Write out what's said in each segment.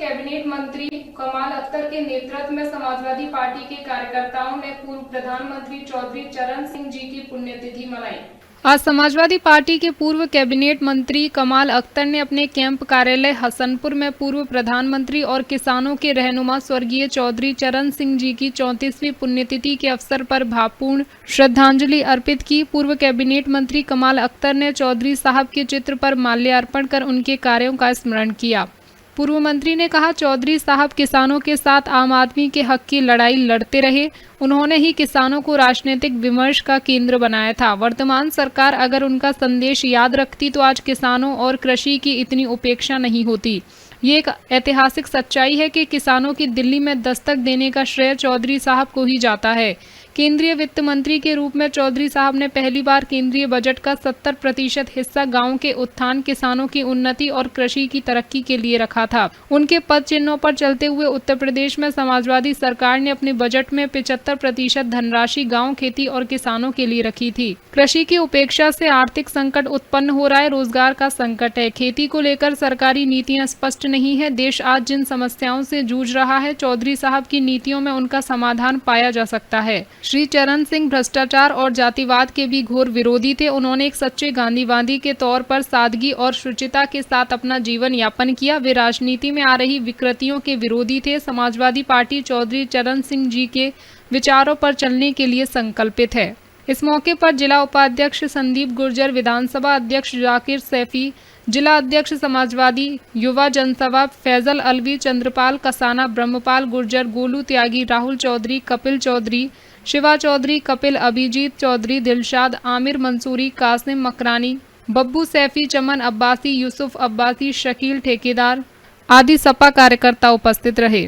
Cabinet मंत्री कमाल अख्तर के नेतृत्व में समाजवादी पार्टी के कार्यकर्ताओं ने पूर्व प्रधानमंत्री चौधरी चरण सिंह जी की पुण्यतिथि मनाई। आज समाजवादी पार्टी के पूर्व कैबिनेट मंत्री कमाल अख्तर ने अपने कैंप कार्यालय हसनपुर में पूर्व प्रधानमंत्री और किसानों के रहनुमा स्वर्गीय चौधरी चरण सिंह जी की 34वीं पुण्यतिथि के अवसर पर भावपूर्ण श्रद्धांजलि अर्पित की। पूर्व कैबिनेट मंत्री कमाल अख्तर ने चौधरी साहब के चित्र पर माल्यार्पण कर उनके कार्यों का स्मरण किया। पूर्व मंत्री ने कहा, चौधरी साहब किसानों के साथ आम आदमी के हक की लड़ाई लड़ते रहे। उन्होंने ही किसानों को राजनीतिक विमर्श का केंद्र बनाया था। वर्तमान सरकार अगर उनका संदेश याद रखती तो आज किसानों और कृषि की इतनी उपेक्षा नहीं होती। ये एक ऐतिहासिक सच्चाई है कि किसानों की दिल्ली में दस्तक देने का श्रेय चौधरी साहब को ही जाता है। केंद्रीय वित्त मंत्री के रूप में चौधरी साहब ने पहली बार केंद्रीय बजट का 70% हिस्सा गांव के उत्थान, किसानों की उन्नति और कृषि की तरक्की के लिए रखा था। उनके पद चिन्हों पर चलते हुए उत्तर प्रदेश में समाजवादी सरकार ने अपने बजट में 75% धनराशि गांव, खेती और किसानों के लिए रखी थी। कृषि की उपेक्षा से आर्थिक संकट उत्पन्न हो रहा है, रोजगार का संकट है। खेती को लेकर सरकारी नीतियां स्पष्ट नहीं है। देश आज जिन समस्याओं से जूझ रहा है, चौधरी साहब की नीतियों में उनका समाधान पाया जा सकता है। श्री चरण सिंह भ्रष्टाचार और जातिवाद के भी घोर विरोधी थे। उन्होंने एक सच्चे गांधीवादी के तौर पर सादगी और शुचिता के साथ अपना जीवन यापन किया। वे राजनीति में आ रही विकृतियों के विरोधी थे। समाजवादी पार्टी चौधरी चरण सिंह जी के विचारों पर चलने के लिए संकल्पित है। इस मौके पर जिला उपाध्यक्ष संदीप गुर्जर, विधानसभा अध्यक्ष जाकिर सैफी, जिला अध्यक्ष समाजवादी युवा जनसभा फैजल अलवी, चंद्रपाल कसाना, ब्रह्मपाल गुर्जर, गोलू त्यागी, राहुल चौधरी, कपिल चौधरी, शिवा चौधरी, कपिल, अभिजीत चौधरी, दिलशाद, आमिर मंसूरी, कासिम मकरानी, बब्बू सैफी, चमन अब्बासी, यूसुफ अब्बासी, शकील ठेकेदार आदि सपा कार्यकर्ता उपस्थित रहे।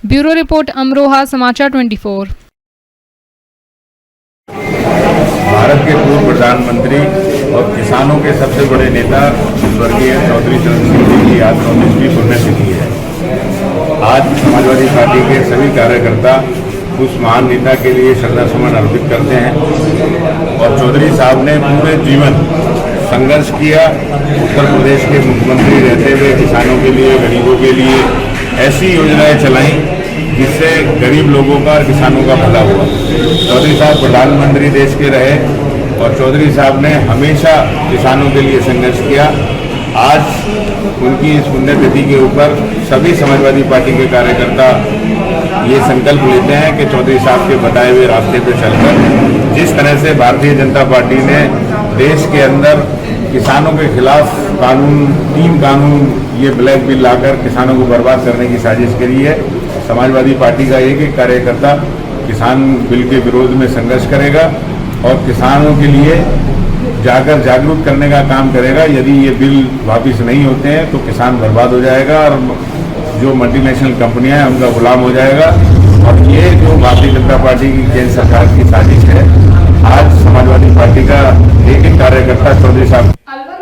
ब्यूरो रिपोर्ट, अमरोहा समाचार 24। भारत के पूर्व प्रधानमंत्री और किसानों के सबसे बड़े नेता स्वर्गीय चौधरी चरण सिंह जी की आज 34वीं पुण्यतिथि है। आज समाजवादी पार्टी के सभी कार्यकर्ता उस महान नेता के लिए श्रद्धासुमन अर्पित करते हैं और चौधरी साहब ने पूरे जीवन संघर्ष किया। उत्तर प्रदेश के मुख्यमंत्री रहते हुए किसानों के लिए, गरीबों के लिए ऐसी योजनाएं चलाई जिससे गरीब लोगों का और किसानों का भला हुआ। चौधरी साहब प्रधानमंत्री देश के रहे और चौधरी साहब ने हमेशा किसानों के लिए संघर्ष किया। आज उनकी इस पुण्यतिथि के ऊपर सभी समाजवादी पार्टी के कार्यकर्ता ये संकल्प लेते हैं कि चौधरी साहब के बताए हुए रास्ते पर चलकर जिस तरह से भारतीय जनता पार्टी ने देश के अंदर किसानों के खिलाफ कानून, 3 कानून, ये ब्लैक बिल लाकर किसानों को बर्बाद करने की साजिश करी है, समाजवादी पार्टी का एक कार्यकर्ता किसान बिल के विरोध में संघर्ष करेगा और किसानों के लिए जाकर जागरूक करने का काम करेगा। यदि ये बिल वापस नहीं होते हैं तो किसान बर्बाद हो जाएगा और जो मल्टीनेशनल कंपनियां हैं उनका गुलाम हो जाएगा। और ये जो भारतीय जनता पार्टी की केंद्र सरकार की साजिश है, आज समाजवादी पार्टी का एक कार्यकर्ता चौधरी साहब